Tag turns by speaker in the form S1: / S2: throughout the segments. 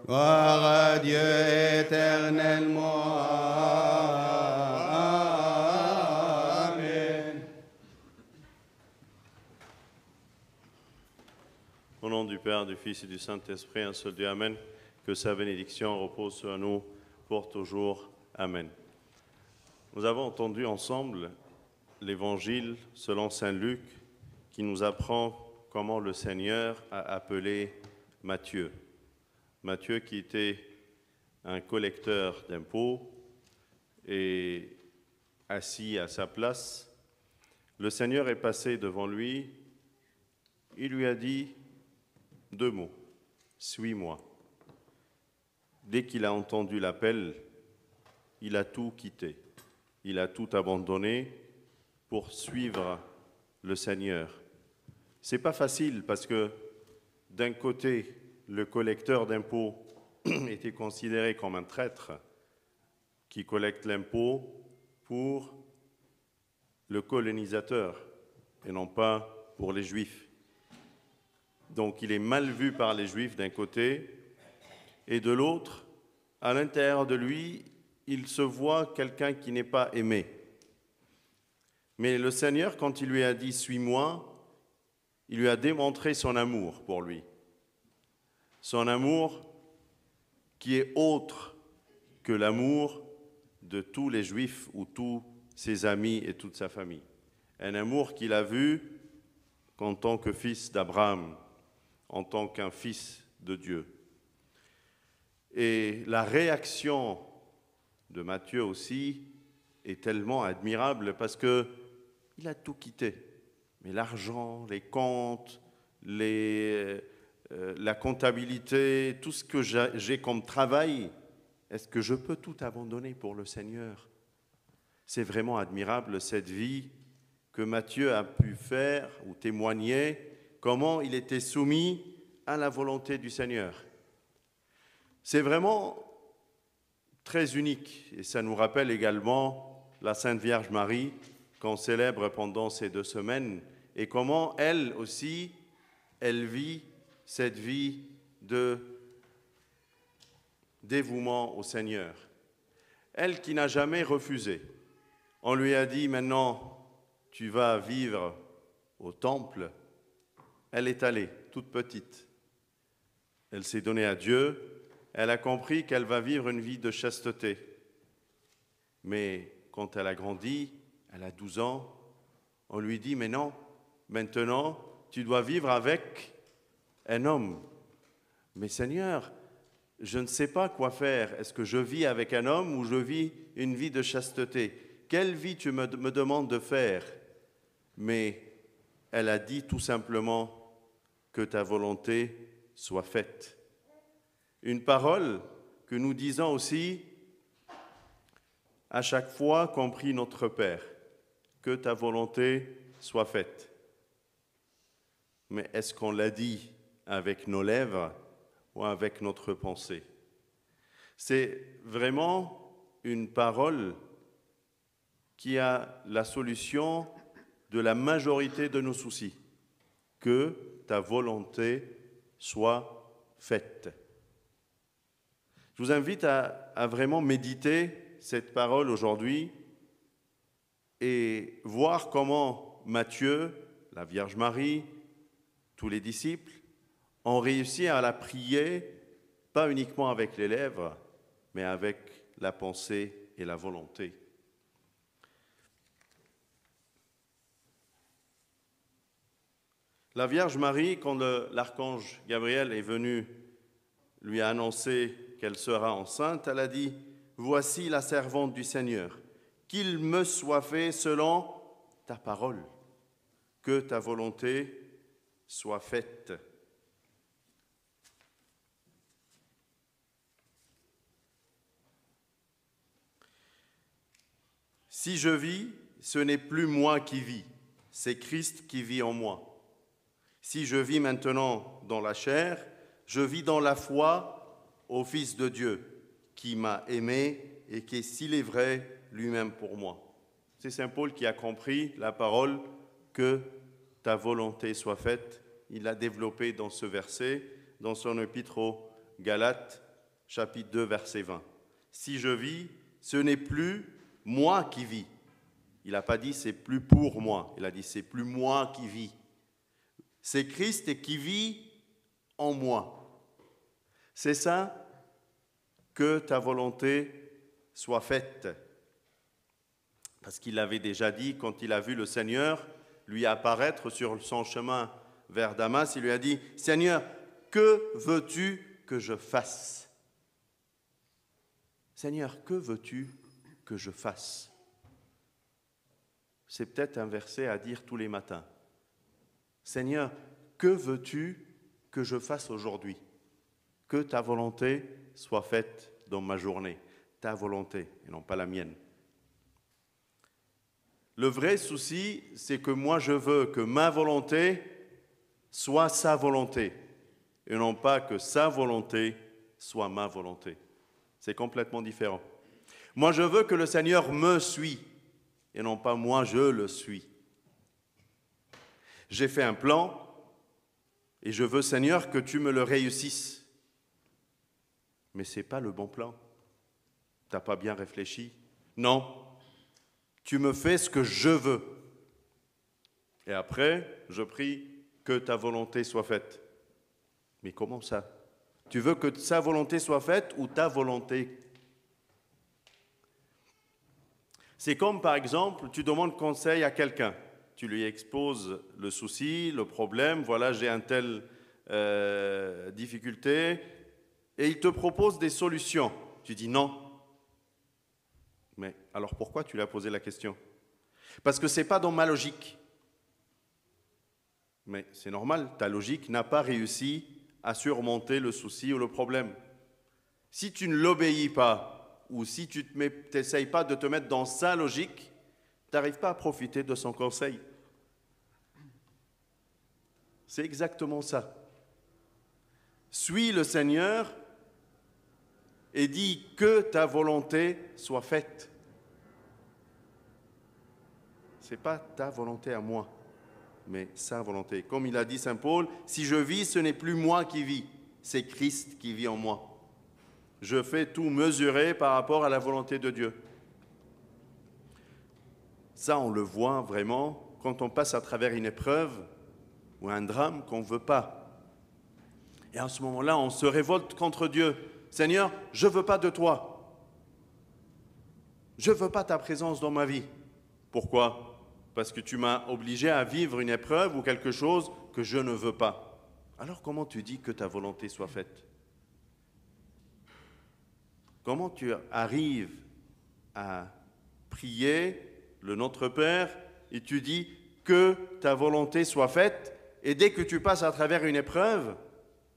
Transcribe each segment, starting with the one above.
S1: Gloire à Dieu éternellement. Amen.
S2: Au nom du Père, du Fils et du Saint-Esprit, un seul Dieu, Amen. Que sa bénédiction repose sur nous pour toujours. Amen. Nous avons entendu ensemble l'Évangile selon saint Luc qui nous apprend comment le Seigneur a appelé Matthieu. Matthieu qui était un collecteur d'impôts et assis à sa place, le Seigneur est passé devant lui, il lui a dit 2 mots, « Suis-moi ». Dès qu'il a entendu l'appel, il a tout quitté, il a tout abandonné pour suivre le Seigneur. C'est pas facile parce que d'un côté, le collecteur d'impôts était considéré comme un traître qui collecte l'impôt pour le colonisateur et non pas pour les Juifs. Donc il est mal vu par les Juifs d'un côté, et de l'autre, à l'intérieur de lui, il se voit quelqu'un qui n'est pas aimé. Mais le Seigneur, quand il lui a dit « Suis-moi », il lui a démontré son amour pour lui. Son amour qui est autre que l'amour de tous les Juifs ou tous ses amis et toute sa famille. Un amour qu'il a vu en tant que fils d'Abraham, en tant qu'un fils de Dieu. Et la réaction de Matthieu aussi est tellement admirable parce qu'il a tout quitté. Mais l'argent, les comptes, la comptabilité, tout ce que j'ai comme travail, est-ce que je peux tout abandonner pour le Seigneur? C'est vraiment admirable cette vie que Matthieu a pu faire ou témoigner, comment il était soumis à la volonté du Seigneur. C'est vraiment très unique et ça nous rappelle également la Sainte Vierge Marie qu'on célèbre pendant ces 2 semaines et comment elle aussi, elle vit cette vie de dévouement au Seigneur. Elle qui n'a jamais refusé. On lui a dit maintenant, tu vas vivre au temple. Elle est allée, toute petite. Elle s'est donnée à Dieu. Elle a compris qu'elle va vivre une vie de chasteté. Mais quand elle a grandi, elle a 12 ans, on lui dit, mais non, maintenant, tu dois vivre avec un homme. Mais Seigneur, je ne sais pas quoi faire. Est-ce que je vis avec un homme ou je vis une vie de chasteté? Quelle vie tu me demandes de faire? Mais elle a dit tout simplement que ta volonté soit faite. Une parole que nous disons aussi à chaque fois qu'on prie notre Père, que ta volonté soit faite. Mais est-ce qu'on l'a dit avec nos lèvres ou avec notre pensée? C'est vraiment une parole qui a la solution de la majorité de nos soucis. Que ta volonté soit faite. Je vous invite à vraiment méditer cette parole aujourd'hui et voir comment Matthieu, la Vierge Marie, tous les disciples ont réussi à la prier, pas uniquement avec les lèvres, mais avec la pensée et la volonté. La Vierge Marie, quand l'archange Gabriel est venu lui annoncer qu'elle sera enceinte, elle a dit « Voici la servante du Seigneur, qu'il me soit fait selon ta parole, que ta volonté soit faite. » Si je vis, ce n'est plus moi qui vis, c'est Christ qui vit en moi. Si je vis maintenant dans la chair, je vis dans la foi au Fils de Dieu, qui m'a aimé et qui est si livré lui-même pour moi. C'est saint Paul qui a compris la parole « que ta volonté soit faite ». Il l'a développé dans ce verset, dans son épître aux Galates, chapitre 2, verset 20. Si je vis, ce n'est plus moi qui vis. Il n'a pas dit c'est plus pour moi, il a dit c'est plus moi qui vis. C'est Christ qui vit en moi. C'est ça, que ta volonté soit faite. Parce qu'il l'avait déjà dit quand il a vu le Seigneur lui apparaître sur son chemin vers Damas, il lui a dit « Seigneur, que veux-tu que je fasse ?» Seigneur, que veux-tu que je fasse? C'est peut-être un verset à dire tous les matins. Seigneur, que veux-tu que je fasse aujourd'hui? Que ta volonté soit faite dans ma journée. Ta volonté et non pas la mienne. Le vrai souci, c'est que moi je veux que ma volonté soit sa volonté et non pas que sa volonté soit ma volonté. C'est complètement différent. Moi je veux que le Seigneur me suit et non pas moi je le suis. J'ai fait un plan et je veux, Seigneur, que tu me le réussisses. Mais ce n'est pas le bon plan. Tu n'as pas bien réfléchi. Non. Tu me fais ce que je veux. Et après, je prie que ta volonté soit faite. Mais comment ça? Tu veux que sa volonté soit faite ou ta volonté? C'est comme, par exemple, tu demandes conseil à quelqu'un. Tu lui exposes le souci, le problème. Voilà, j'ai une telle difficulté. Et il te propose des solutions. Tu dis non. Mais alors pourquoi tu lui as posé la question? Parce que ce n'est pas dans ma logique. Mais c'est normal, ta logique n'a pas réussi à surmonter le souci ou le problème. Si tu ne l'obéis pas, ou si tu n'essayes pas de te mettre dans sa logique, tu n'arrives pas à profiter de son conseil. C'est exactement ça. Suis le Seigneur et dis que ta volonté soit faite. Ce n'est pas ta volonté à moi, mais sa volonté. Comme il a dit Saint Paul, si je vis, ce n'est plus moi qui vis, c'est Christ qui vit en moi. Je fais tout mesurer par rapport à la volonté de Dieu. Ça, on le voit vraiment quand on passe à travers une épreuve ou un drame qu'on ne veut pas. Et à ce moment-là, on se révolte contre Dieu. Seigneur, je ne veux pas de toi. Je ne veux pas ta présence dans ma vie. Pourquoi? Parce que tu m'as obligé à vivre une épreuve ou quelque chose que je ne veux pas. Alors comment tu dis que ta volonté soit faite? Comment tu arrives à prier le Notre Père et tu dis que ta volonté soit faite et dès que tu passes à travers une épreuve,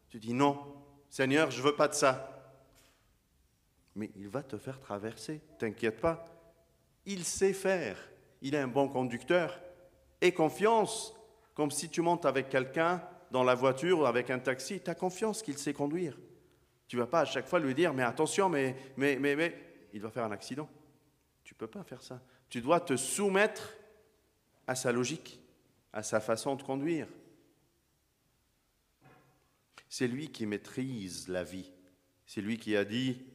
S2: tu dis non, Seigneur, je ne veux pas de ça. Mais il va te faire traverser, t'inquiète pas. Il sait faire, il est un bon conducteur. Aie confiance, comme si tu montes avec quelqu'un dans la voiture ou avec un taxi, tu as confiance qu'il sait conduire. Tu ne vas pas à chaque fois lui dire, mais attention, mais, il va faire un accident. Tu ne peux pas faire ça. Tu dois te soumettre à sa logique, à sa façon de conduire. C'est lui qui maîtrise la vie. C'est lui qui a dit,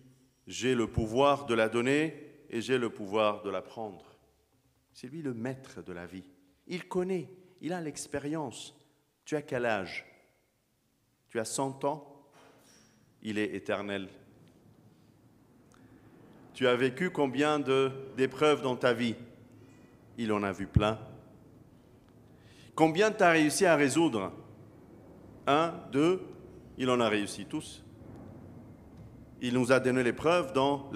S2: j'ai le pouvoir de la donner et j'ai le pouvoir de la prendre. C'est lui le maître de la vie. Il connaît, il a l'expérience. Tu as quel âge? Tu as 100 ans? Il est éternel. Tu as vécu combien d'épreuves dans ta vie? Il en a vu plein. Combien tu as réussi à résoudre? 1, 2, il en a réussi tous. Il nous a donné l'épreuve dans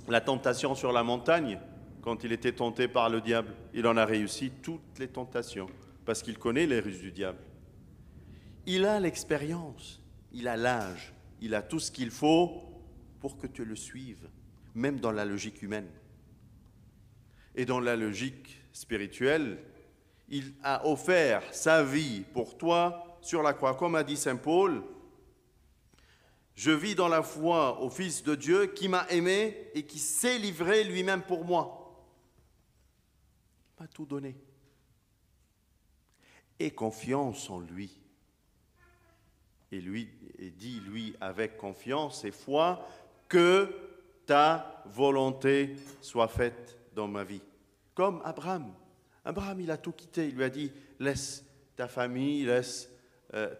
S2: la tentation sur la montagne, quand il était tenté par le diable. Il en a réussi toutes les tentations, parce qu'il connaît les ruses du diable. Il a l'expérience, il a l'âge, il a tout ce qu'il faut pour que tu le suives, même dans la logique humaine. Et dans la logique spirituelle, il a offert sa vie pour toi sur la croix. Comme a dit Saint Paul, je vis dans la foi au Fils de Dieu qui m'a aimé et qui s'est livré lui-même pour moi. Il m'a tout donné. Aie confiance en lui. et dis-lui avec confiance et foi que ta volonté soit faite dans ma vie. Comme Abraham. Abraham, il a tout quitté. Il lui a dit, laisse ta famille, laisse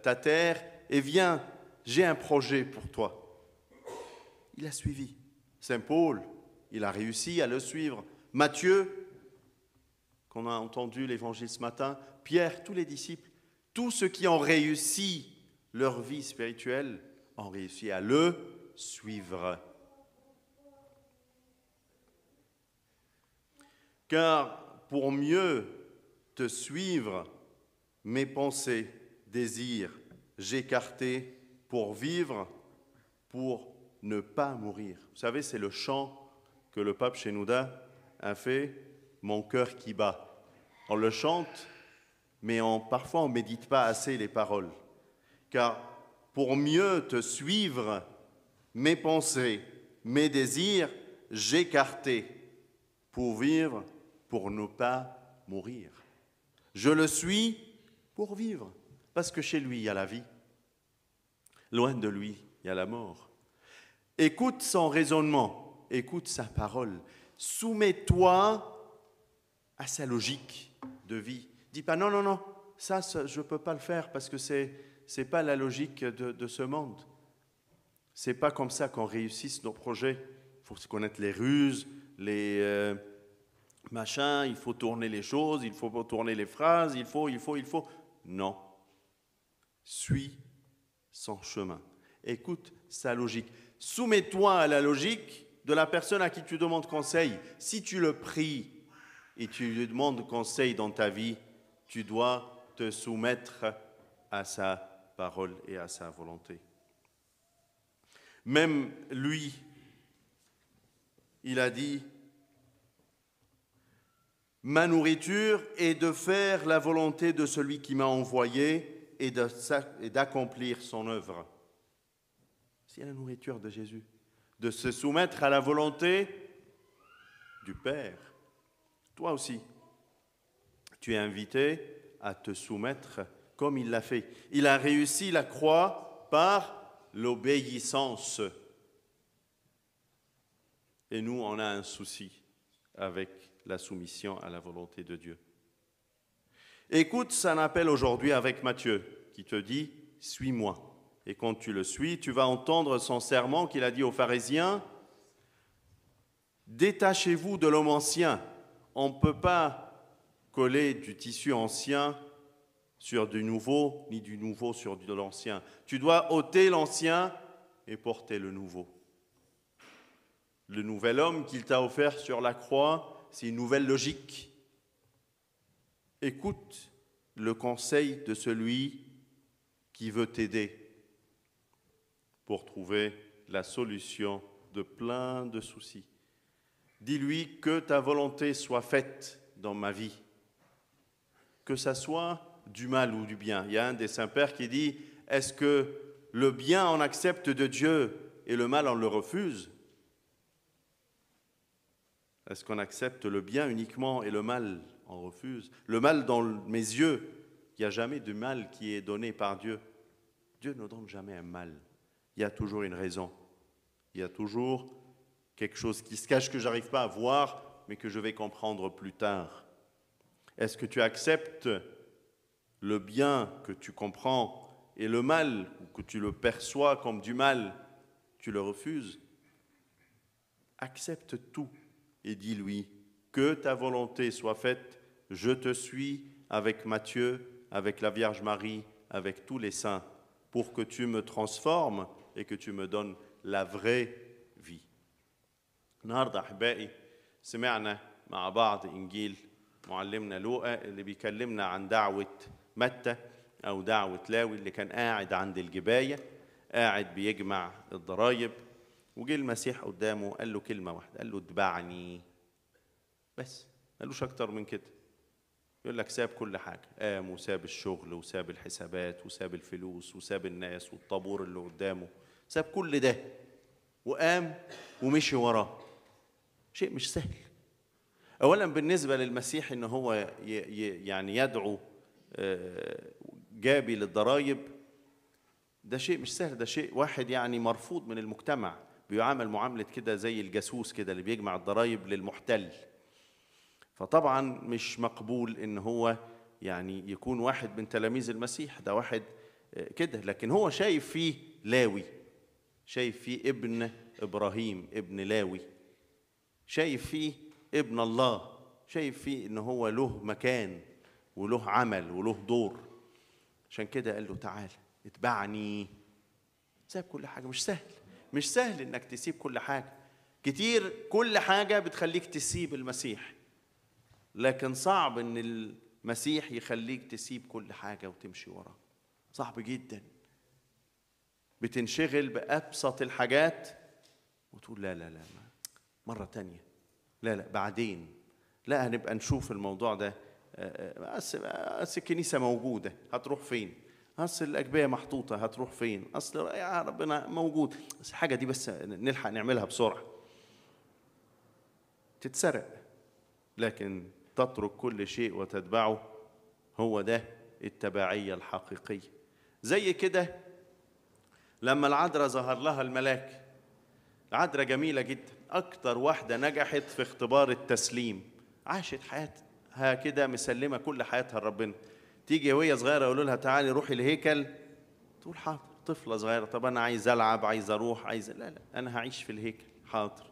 S2: ta terre et viens, j'ai un projet pour toi. Il a suivi. Saint Paul, il a réussi à le suivre. Matthieu, qu'on a entendu l'évangile ce matin, Pierre, tous les disciples, tous ceux qui ont réussi leur vie spirituelle ont réussi à le suivre. Car pour mieux te suivre, mes pensées, désirs, j'écartais pour vivre, pour ne pas mourir. Vous savez, c'est le chant que le pape Shenouda a fait, mon cœur qui bat. On le chante, mais parfois on ne médite pas assez les paroles. Car pour mieux te suivre, mes pensées, mes désirs, j'écartais pour vivre, pour ne pas mourir. Je le suis pour vivre, parce que chez lui, il y a la vie. Loin de lui, il y a la mort. Écoute son raisonnement, écoute sa parole. Soumets-toi à sa logique de vie. Dis pas non, non, non, ça je ne peux pas le faire parce que ce n'est pas la logique de ce monde. Ce n'est pas comme ça qu'on réussisse nos projets. Il faut connaître les ruses, les machins, il faut tourner les choses, il faut tourner les phrases, il faut. Non. Suis son chemin. Écoute sa logique. Soumets-toi à la logique de la personne à qui tu demandes conseil. Si tu le pries et tu lui demandes conseil dans ta vie, tu dois te soumettre à sa parole et à sa volonté. Même lui, il a dit, ma nourriture est de faire la volonté de celui qui m'a envoyé et d'accomplir son œuvre. C'est la nourriture de Jésus, de se soumettre à la volonté du Père. Toi aussi, tu es invité à te soumettre comme il l'a fait. Il a réussi la croix par l'obéissance. Et nous, on a un souci avec la soumission à la volonté de Dieu. Écoute son appel aujourd'hui avec Matthieu, qui te dit « Suis-moi ». Et quand tu le suis, tu vas entendre son serment qu'il a dit aux pharisiens « Détachez-vous de l'homme ancien ». On ne peut pas coller du tissu ancien sur du nouveau, ni du nouveau sur de l'ancien. Tu dois ôter l'ancien et porter le nouveau. Le nouvel homme qu'il t'a offert sur la croix, c'est une nouvelle logique. Écoute le conseil de celui qui veut t'aider pour trouver la solution de plein de soucis. Dis-lui que ta volonté soit faite dans ma vie, que ça soit du mal ou du bien. Il y a un des saints-pères qui dit, est-ce que le bien on accepte de Dieu et le mal on le refuse? Est-ce qu'on accepte le bien uniquement et le mal on refuse? Le mal dans mes yeux, il n'y a jamais de mal qui est donné par Dieu. Dieu ne donne jamais un mal. Il y a toujours une raison. Il y a toujours quelque chose qui se cache que je n'arrive pas à voir, mais que je vais comprendre plus tard. Est-ce que tu acceptes le bien que tu comprends et le mal, ou que tu le perçois comme du mal, tu le refuses? Accepte tout et dis-lui que ta volonté soit faite. Je te suis avec Matthieu, avec la Vierge Marie, avec tous les saints, pour que tu me transformes et que tu me donnes la vraie vie. النهارده احبائي سمعنا مع بعض انجيل معلمنا لوقا اللي بيكلمنا عن دعوه متى او دعوه لاوي اللي كان قاعد عند الجبايه قاعد بيجمع الضرايب وجه المسيح قدامه قال له كلمه واحده قال له اتبعني بس ما قالوش اكتر من كده. يقول لك ساب كل حاجه قام وساب الشغل وساب الحسابات وساب الفلوس وساب الناس والطابور اللي قدامه ساب كل ده وقام ومشي وراه. شيء مش سهل. اولا بالنسبه للمسيح ان هو يعني يدعو جابي للضرايب ده شيء مش سهل، ده شيء واحد يعني مرفوض من المجتمع، بيعامل معاملة كده زي الجاسوس كده اللي بيجمع الضرائب للمحتل. فطبعا مش مقبول ان هو يعني يكون واحد من تلاميذ المسيح، ده واحد كده. لكن هو شايف فيه لاوي، شايف فيه ابن إبراهيم، ابن لاوي، شايف فيه ابن الله، شايف فيه ان هو له مكان وله عمل وله دور. عشان كده قال له تعال اتبعني. ساب كل حاجة. مش سهل، مش سهل انك تسيب كل حاجة. كتير كل حاجة بتخليك تسيب المسيح، لكن صعب ان المسيح يخليك تسيب كل حاجة وتمشي وراه. صعب جدا. بتنشغل بأبسط الحاجات وتقول لا لا لا مرة تانية، لا لا بعدين، لا هنبقى نشوف الموضوع ده. أصل الكنيسة موجودة هتروح فين؟ أصل الأجبية محطوطة هتروح فين؟ أصل يا ربنا موجود، بس الحاجة دي بس نلحق نعملها بسرعة. تتسرق. لكن تترك كل شيء وتتبعه، هو ده التبعية الحقيقية. زي كده لما العذراء ظهر لها الملاك، العذراء جميلة جدا، أكتر واحدة نجحت في اختبار التسليم، عاشت حياتها كده مسلمة كل حياتها لربنا. تيجي وهي صغيرة يقولوا لها تعالي روحي الهيكل، تقول حاضر. طفلة صغيرة، طب أنا عايز ألعب، عايز أروح، عايز، لا لا أنا هعيش في الهيكل. حاضر.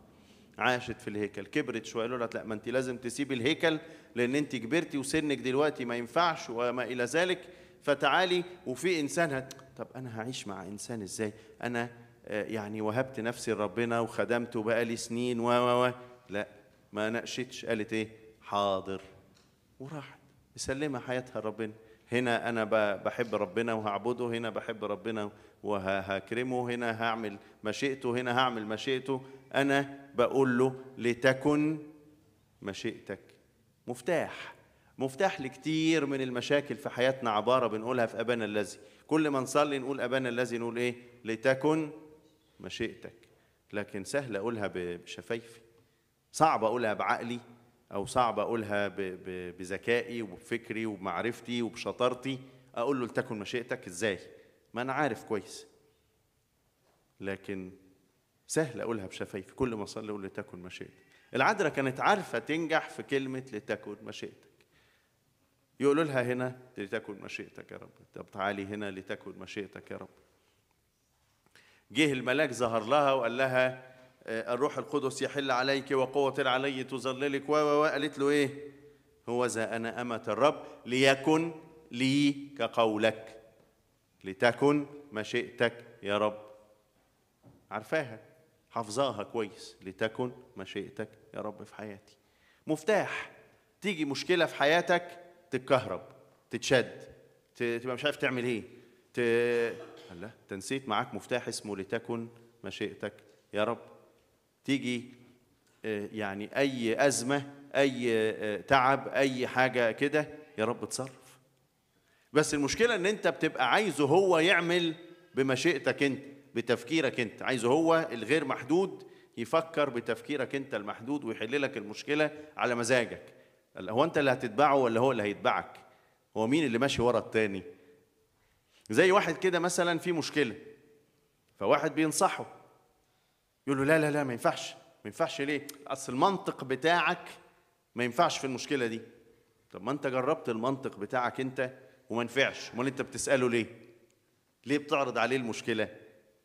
S2: عاشت في الهيكل. كبرت شوية يقولوا لها لا، ما أنت لازم تسيبي الهيكل لأن أنت كبرتي وسنك دلوقتي ما ينفعش وما إلى ذلك، فتعالي. وفي إنسان طب أنا هعيش مع إنسان إزاي؟ أنا يعني وهبت نفسي لربنا وخدمته بقالي سنين لا، ما ناقشتش، قالت إيه؟ حاضر. وراحت مسلمة حياتها لربنا. هنا أنا بحب ربنا وهعبده، هنا بحب ربنا وهكرمه، هنا هعمل مشيئته، هنا هعمل مشيئته. أنا بقول له لتكن مشيئتك. مفتاح لكتير من المشاكل في حياتنا، عبارة بنقولها في أبانا الذي. كل ما نصلي نقول أبانا الذي، نقول إيه؟ لتكن مشيئتك. لكن سهل أقولها بشفايفي، صعب أقولها بعقلي، أو صعب أقولها بذكائي وبفكري وبمعرفتي وبشطارتي. أقول له لتكن مشيئتك إزاي؟ ما أنا عارف كويس، لكن سهل أقولها بشفايفي. كل ما أصلي أقول لتكن مشيئتك. العذراء كانت عارفة تنجح في كلمة لتكن مشيئتك. يقولوا لها هنا لتكن مشيئتك يا رب، طب تعالي هنا لتكن مشيئتك يا رب. جه الملاك ظهر لها وقال لها الروح القدس يحل عليك وقوة العلي تظللك قالت له ايه؟ هو ذا انا أمة الرب ليكن لي كقولك. لتكن مشيئتك يا رب. عارفاها، حافظاها كويس. لتكن مشيئتك يا رب في حياتي. مفتاح. تيجي مشكلة في حياتك، تتكهرب، تتشد، تبقى مش عارف تعمل ايه، لا تنسيت معاك مفتاح اسمه لتكن مشيئتك يا رب. تيجي يعني أي أزمة، أي تعب، أي حاجة كده، يا رب اتصرف. بس المشكلة إن أنت بتبقى عايزه هو يعمل بمشيئتك أنت، بتفكيرك أنت. عايزه هو الغير محدود يفكر بتفكيرك أنت المحدود ويحل لك المشكلة على مزاجك. هو أنت اللي هتتبعه ولا هو اللي هيتبعك؟ هو مين اللي ماشي ورا التاني؟ زي واحد كده مثلا في مشكلة، فواحد بينصحه يقول له لا لا لا ما ينفعش. ما ينفعش ليه؟ أصل المنطق بتاعك ما ينفعش في المشكلة دي. طب ما أنت جربت المنطق بتاعك أنت وما ينفعش، امال أنت بتسأله ليه؟ ليه بتعرض عليه المشكلة؟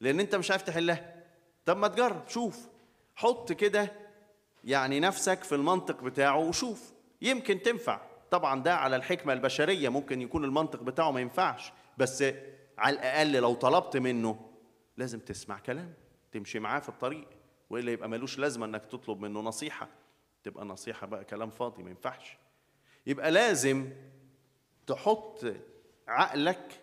S2: لأن أنت مش عارف تحلها. طب ما تجرب، شوف، حط كده يعني نفسك في المنطق بتاعه وشوف، يمكن تنفع. طبعا ده على الحكمة البشرية، ممكن يكون المنطق بتاعه ما ينفعش، بس على الأقل لو طلبت منه لازم تسمع كلام، تمشي معاه في الطريق، وإلا يبقى ملوش لازمة أنك تطلب منه نصيحة، تبقى نصيحة بقى كلام فاضي، ما ينفعش. يبقى لازم تحط عقلك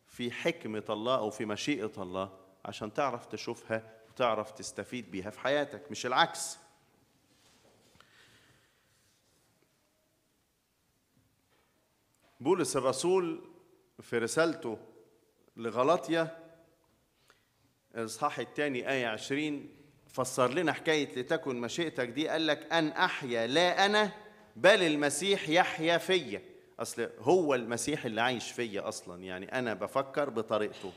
S2: في حكمة الله أو في مشيئة الله عشان تعرف تشوفها وتعرف تستفيد بيها في حياتك، مش العكس. بولس الرسول في رسالته لغلاطيا الإصحاح الثاني آية 20 فسر لنا حكاية لتكن مشيئتك دي. قال لك أن أحيا لا أنا بل المسيح يحيا فيا. أصل هو المسيح اللي عايش فيا أصلا، يعني أنا بفكر بطريقته،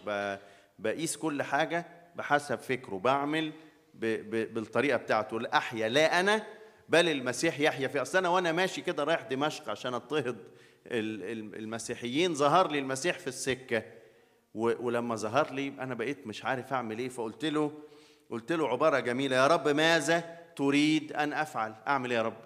S3: بقيس كل حاجة بحسب فكره، بعمل بالطريقة بتاعته. لا أحيا لا أنا بل المسيح يحيا في. أصل أنا وأنا ماشي كده رايح دمشق عشان أضطهد المسيحيين، ظهر لي المسيح في السكة، ولما ظهر لي أنا بقيت مش عارف أعمل إيه، فقلت له عبارة جميلة: يا رب ماذا تريد أن أفعل؟ أعمل إيه يا رب؟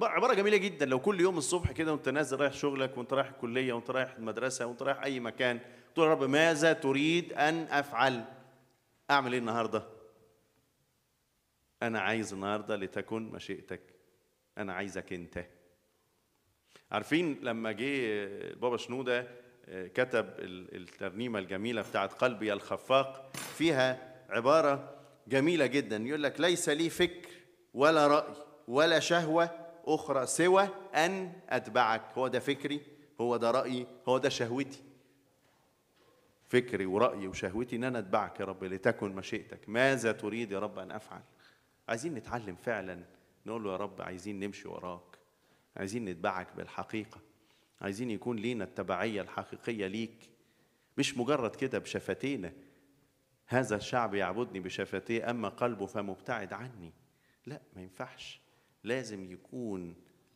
S3: عبارة جميلة جدا. لو كل يوم الصبح كده وانت نازل رايح شغلك وانت رايح الكلية وانت رايح المدرسة وانت رايح أي مكان، تقول يا رب ماذا تريد أن أفعل؟ أعمل إيه النهاردة؟ أنا عايز النهاردة لتكن مشيئتك، أنا عايزك أنت. عارفين لما جه البابا شنودة كتب الترنيمة الجميلة بتاعت قلبي الخفاق، فيها عبارة جميلة جدا يقول لك: ليس لي فكر ولا رأي ولا شهوة أخرى سوى أن أتبعك. هو ده فكري، هو ده رأيي، هو ده شهوتي. فكري ورأيي وشهوتي إن أنا أتبعك يا رب لتكن مشيئتك. ماذا تريد يا رب أن أفعل؟ عايزين نتعلم فعلا نقول له يا رب عايزين نمشي وراك، عايزين نتبعك بالحقيقة، عايزين يكون لينا التبعية الحقيقية ليك، مش مجرد كده بشفتينا. هذا الشعب يعبدني بشفتيه أما قلبه فمبتعد عني. لا، ما ينفعش. لازم يكون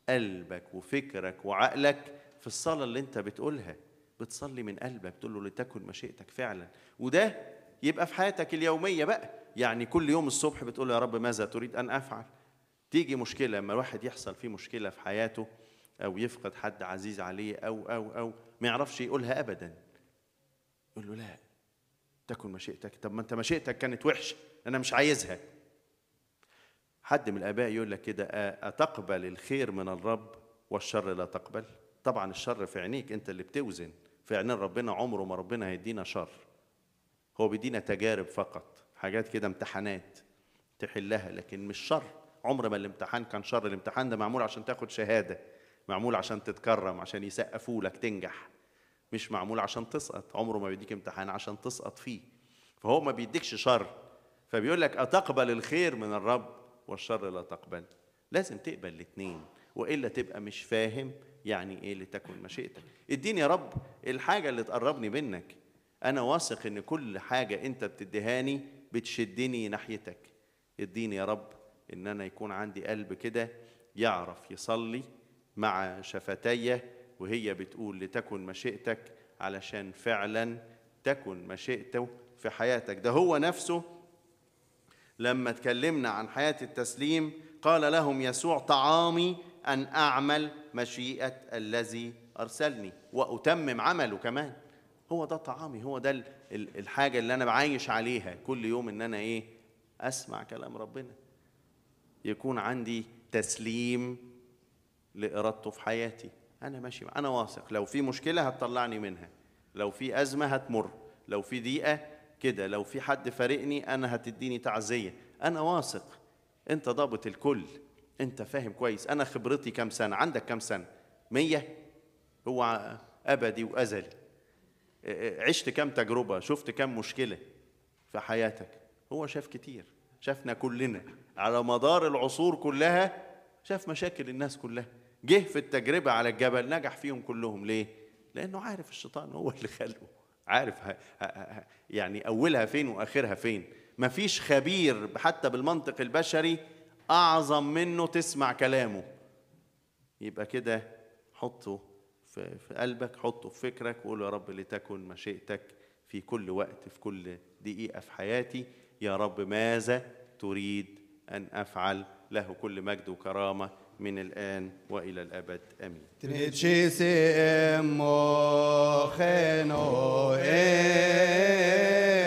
S3: قلبك وفكرك وعقلك في الصلاة اللي انت بتقولها، بتصلي من قلبك تقول له لتكن مشيئتك فعلا. وده يبقى في حياتك اليومية بقى، يعني كل يوم الصبح بتقول يا رب ماذا تريد أن أفعل. تيجي مشكلة، لما الواحد يحصل فيه مشكلة في حياته أو يفقد حد عزيز عليه أو ما يعرفش يقولها أبدا، يقول له لا تكن مشيئتك. طب ما أنت مشيئتك كانت وحشة، أنا مش عايزها. حد من الآباء يقول لك كده: أتقبل الخير من الرب والشر لا تقبل؟ طبعا الشر في عينيك أنت اللي بتوزن، في عينين ربنا عمره ما ربنا هيدينا شر، هو بيدينا تجارب فقط، حاجات كده امتحانات تحلها، لكن مش شر. عمر ما الامتحان كان شر. الامتحان ده معمول عشان تاخد شهادة، معمول عشان تتكرم، عشان يسقفوا لك تنجح، مش معمول عشان تسقط. عمره ما بيديك امتحان عشان تسقط فيه، فهو ما بيديكش شر. فبيقول لك أتقبل الخير من الرب والشر لا تقبل. لازم تقبل الاثنين، وإلا تبقى مش فاهم يعني إيه لتكن مشيئتك. اديني يا رب الحاجة اللي تقربني منك. أنا واثق إن كل حاجة أنت بتديهاني بتشدني ناحيتك. اديني يا رب إن أنا يكون عندي قلب كده يعرف يصلي مع شفتي وهي بتقول لتكن مشيئتك، علشان فعلا تكن مشيئته في حياتك. ده هو نفسه لما تكلمنا عن حياة التسليم قال لهم يسوع: طعامي أن أعمل مشيئة الذي أرسلني وأتمم عمله كمان. هو ده طعامي، هو ده الحاجة اللي أنا بعيش عليها كل يوم، إن أنا أسمع كلام ربنا، يكون عندي تسليم لإرادته في حياتي. أنا ماشي، أنا واثق لو في مشكلة هتطلعني منها، لو في أزمة هتمر، لو في ضيقة كده، لو في حد فارقني أنا هتديني تعزية. أنا واثق أنت ضابط الكل، أنت فاهم كويس. أنا خبرتي كم سنة؟ عندك كم سنة؟ 100؟ هو أبدي وأزلي. عشت كم تجربة؟ شفت كم مشكلة في حياتك؟ هو شاف كتير، شافنا كلنا على مدار العصور كلها، شاف مشاكل الناس كلها. جه في التجربة على الجبل نجح فيهم كلهم. ليه؟ لأنه عارف الشيطان هو اللي خلقه، عارف يعني أولها فين وآخرها فين. مفيش خبير حتى بالمنطق البشري أعظم منه تسمع كلامه. يبقى كده حطه في قلبك، حطه في فكرك، وقول يا رب لتكن مشيئتك في كل وقت، في كل دقيقة في حياتي. يا رب ماذا تريد أن أفعل؟ له كل مجد وكرامة من الآن وإلى الأبد آمين.